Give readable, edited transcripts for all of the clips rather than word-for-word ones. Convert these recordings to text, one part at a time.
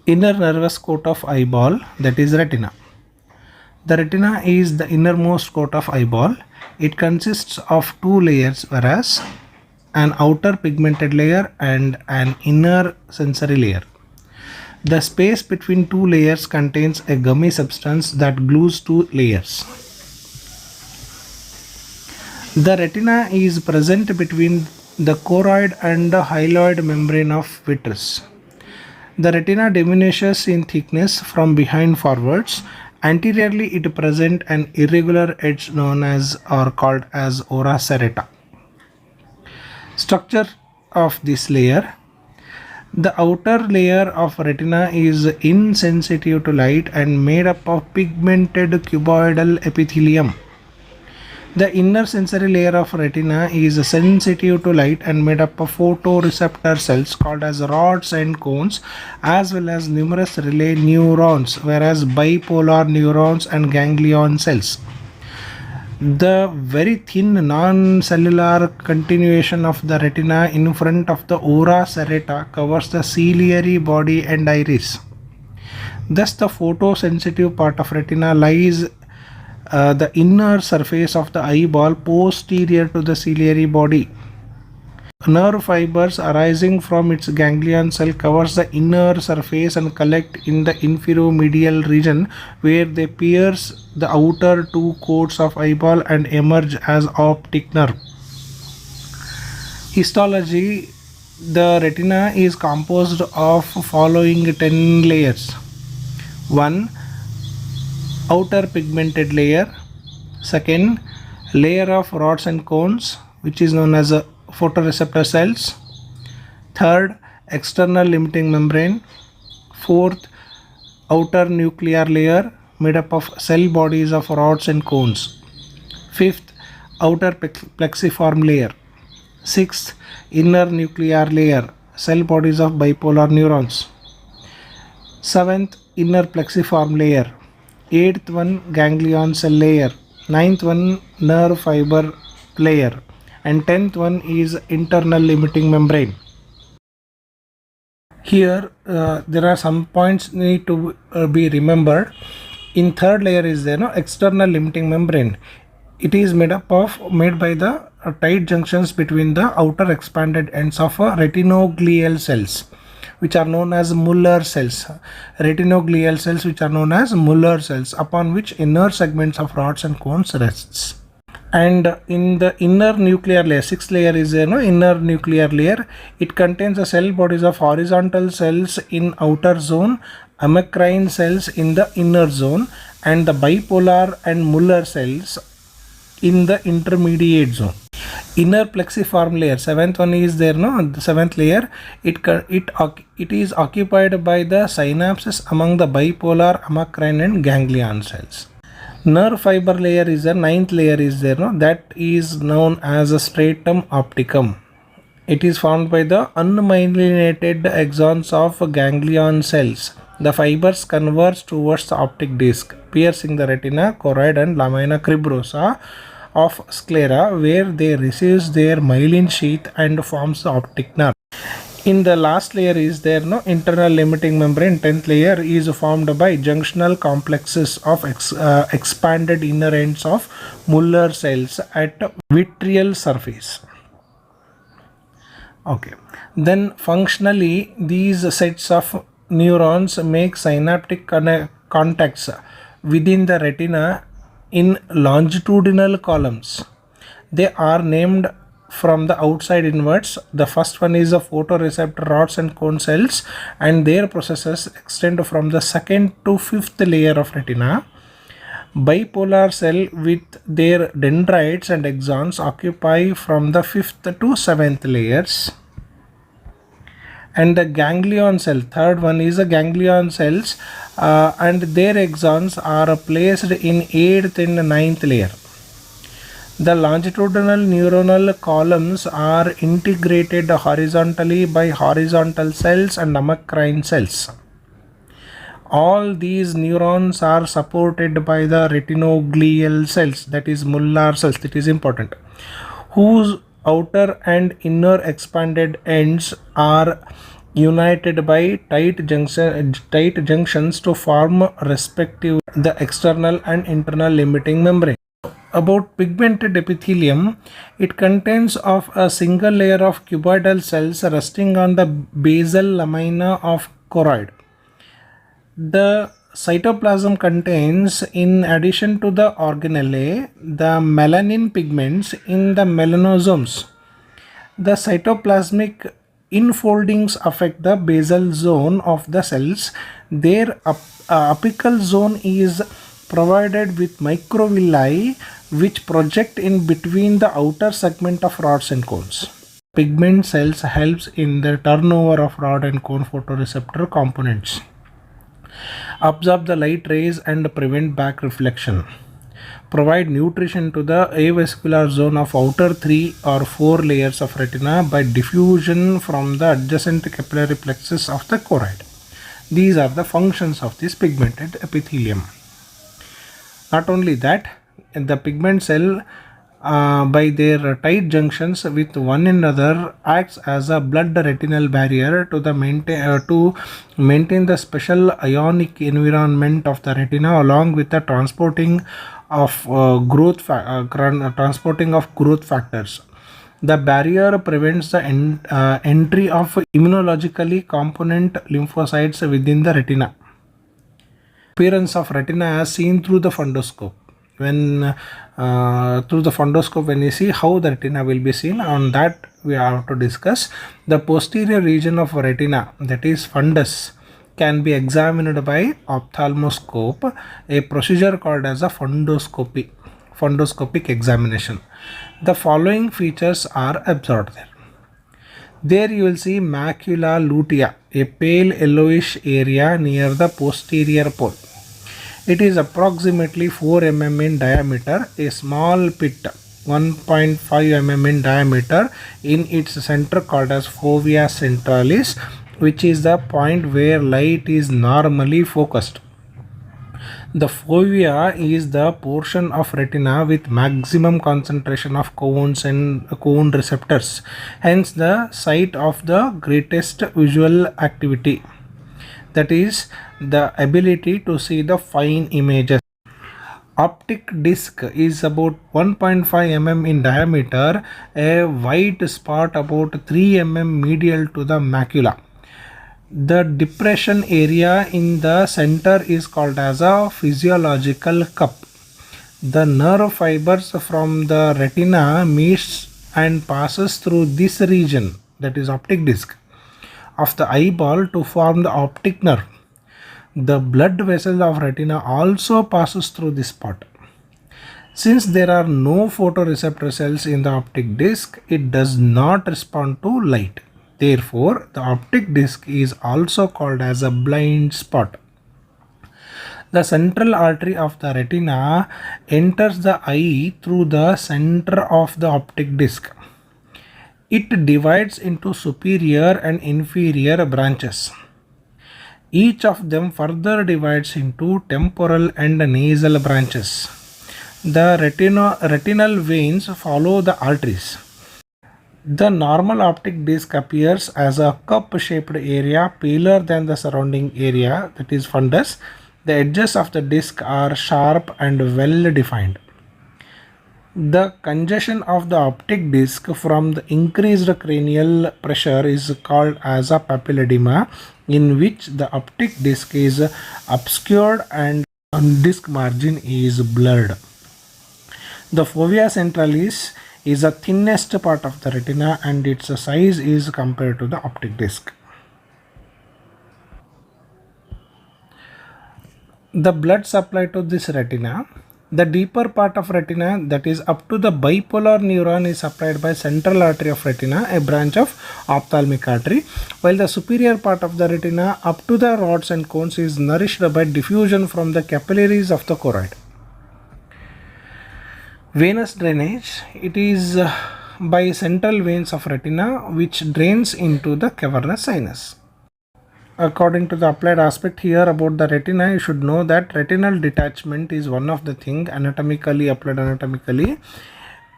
Inner nervous coat of eyeball, that is retina. The retina is the innermost coat of eyeball. It consists of two layers, whereas an outer pigmented layer and an inner sensory layer. The space between two layers contains a gummy substance that glues two layers. The retina is present between the choroid and the hyaloid membrane of vitreous. The retina diminishes in thickness from behind forwards. Anteriorly, it presents an irregular edge known as or called as ora serrata. Structure of this layer. The outer layer of retina is insensitive to light and made up of pigmented cuboidal epithelium. The inner sensory layer of retina is sensitive to light and made up of photoreceptor cells called as rods and cones, as well as numerous relay neurons, whereas bipolar neurons and ganglion cells. The very thin non-cellular continuation of the retina in front of the ora serrata covers the ciliary body and iris. Thus, the photosensitive part of retina lies the inner surface of the eyeball posterior to the ciliary body. Nerve fibers arising from its ganglion cell covers the inner surface and collect in the inferomedial region, where they pierce the outer two coats of eyeball and emerge as optic nerve. Histology. The retina is composed of following 10 layers. 1. Outer pigmented layer. Second, layer of rods and cones, which is known as photoreceptor cells. Third, external limiting membrane. Fourth, outer nuclear layer made up of cell bodies of rods and cones. Fifth, outer plexiform layer. Sixth, inner nuclear layer, cell bodies of bipolar neurons. Seventh, inner plexiform layer. Eighth one, ganglion cell layer. Ninth one, nerve fiber layer. And 10th one is internal limiting membrane. Here there are some points need to be remembered. In third layer is there external limiting membrane. It is made by the tight junctions between the outer expanded ends of retinoglial cells, which are known as Muller cells. Retinoglial cells, which are known as Muller cells, upon which inner segments of rods and cones rests. And in the inner nuclear layer, sixth layer is inner nuclear layer. It contains the cell bodies of horizontal cells in outer zone, amacrine cells in the inner zone, and the bipolar and Muller cells in the intermediate zone. Inner plexiform layer, seventh one is there, the seventh layer. It is occupied by the synapses among the bipolar, amacrine and ganglion cells. Nerve fiber layer is the ninth layer is there, that is known as a stratum opticum. It is formed by the unmyelinated axons of ganglion cells. The fibers converge towards the optic disc, piercing the retina, choroid and lamina cribrosa of sclera, where they receives their myelin sheath and forms the optic nerve. In the last layer is there internal limiting membrane. 10th layer is formed by junctional complexes of expanded inner ends of Muller cells at vitreal surface. Okay, then functionally these sets of neurons make synaptic contacts within the retina in longitudinal columns. They are named from the outside inwards. The first one is the photoreceptor rods and cone cells, and their processes extend from the second to fifth layer of retina. Bipolar cell with their dendrites and axons occupy from the fifth to seventh layers. And the ganglion cell, third one is the ganglion cells, and their axons are placed in 8th and 9th layer. The longitudinal neuronal columns are integrated horizontally by horizontal cells and amacrine cells. All these neurons are supported by the retinoglial cells, that is Muller cells, that is important, whose outer and inner expanded ends are united by tight junctions to form respective the external and internal limiting membrane. About pigmented epithelium, it contains of a single layer of cuboidal cells resting on the basal lamina of choroid. The cytoplasm contains, in addition to the organelle, the melanin pigments in the melanosomes. The cytoplasmic infoldings affect the basal zone of the cells. Their apical zone is provided with microvilli which project in between the outer segment of rods and cones. Pigment cells helps in the turnover of rod and cone photoreceptor components, absorb the light rays and prevent back reflection, provide nutrition to the avascular zone of outer 3 or 4 layers of retina by diffusion from the adjacent capillary plexus of the choroid. These are the functions of this pigmented epithelium. Not only that, the pigment cell by their tight junctions with one another acts as a blood retinal barrier to maintain the special ionic environment of the retina, along with the transporting of growth factors. The barrier prevents the entry of immunologically component lymphocytes within the retina. Appearance of retina as seen through the fundoscope. When when you see how the retina will be seen, on that we have to discuss. The posterior region of retina, that is fundus, can be examined by ophthalmoscope, a procedure called as a fundoscopic examination. The following features are observed there. There you will see macula lutea, a pale yellowish area near the posterior pole. It is approximately 4 mm in diameter, a small pit 1.5 mm in diameter in its center called as fovea centralis, which is the point where light is normally focused. The fovea is the portion of retina with maximum concentration of cones and cone receptors, hence the site of the greatest visual activity, that is the ability to see the fine images. Optic disc is about 1.5 mm in diameter, a white spot about 3 mm medial to the macula. The depression area in the center is called as a physiological cup. The nerve fibers from the retina meets and passes through this region, that is optic disc, of the eyeball to form the optic nerve. The blood vessel of retina also passes through this spot. Since there are no photoreceptor cells in the optic disc, it does not respond to light. Therefore, the optic disc is also called as a blind spot. The central artery of the retina enters the eye through the center of the optic disc. It divides into superior and inferior branches. Each of them further divides into temporal and nasal branches. The retinal veins follow the arteries. The normal optic disc appears as a cup-shaped area paler than the surrounding area, that is fundus. The edges of the disc are sharp and well defined. The congestion of the optic disc from the increased cranial pressure is called as a papilledima, in which the optic disc is obscured and disc margin is blurred. The fovea centralis is the thinnest part of the retina and its size is compared to the optic disc. The blood supply to this retina. The deeper part of retina, that is up to the bipolar neuron, is supplied by central artery of retina, a branch of ophthalmic artery, while the superior part of the retina up to the rods and cones is nourished by diffusion from the capillaries of the choroid. Venous drainage. It is by central veins of retina which drains into the cavernous sinus. According to the applied aspect here about the retina, you should know that retinal detachment is one of the things anatomically applied anatomically.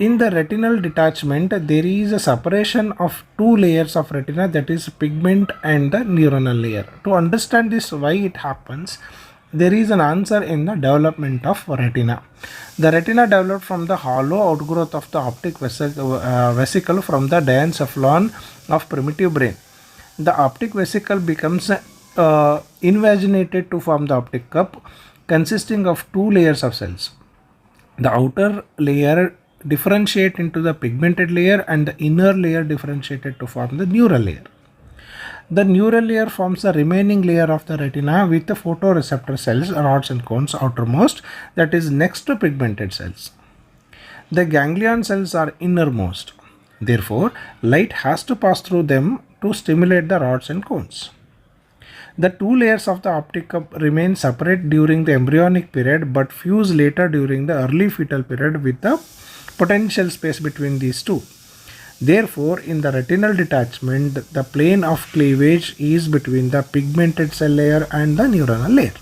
In the retinal detachment, there is a separation of two layers of retina, that is pigment and the neuronal layer. To understand this, why it happens, there is an answer in the development of retina. The retina developed from the hollow outgrowth of the optic vesicle from the diencephalon of primitive brain. The optic vesicle becomes invaginated to form the optic cup consisting of two layers of cells. The outer layer differentiate into the pigmented layer and the inner layer differentiated to form the neural layer. The neural layer forms the remaining layer of the retina with the photoreceptor cells, rods and cones outermost, that is next to pigmented cells. The ganglion cells are innermost. Therefore, light has to pass through them to stimulate the rods and cones. The two layers of the optic cup remain separate during the embryonic period but fuse later during the early fetal period with the potential space between these two. Therefore, in the retinal detachment, the plane of cleavage is between the pigmented cell layer and the neuronal layer.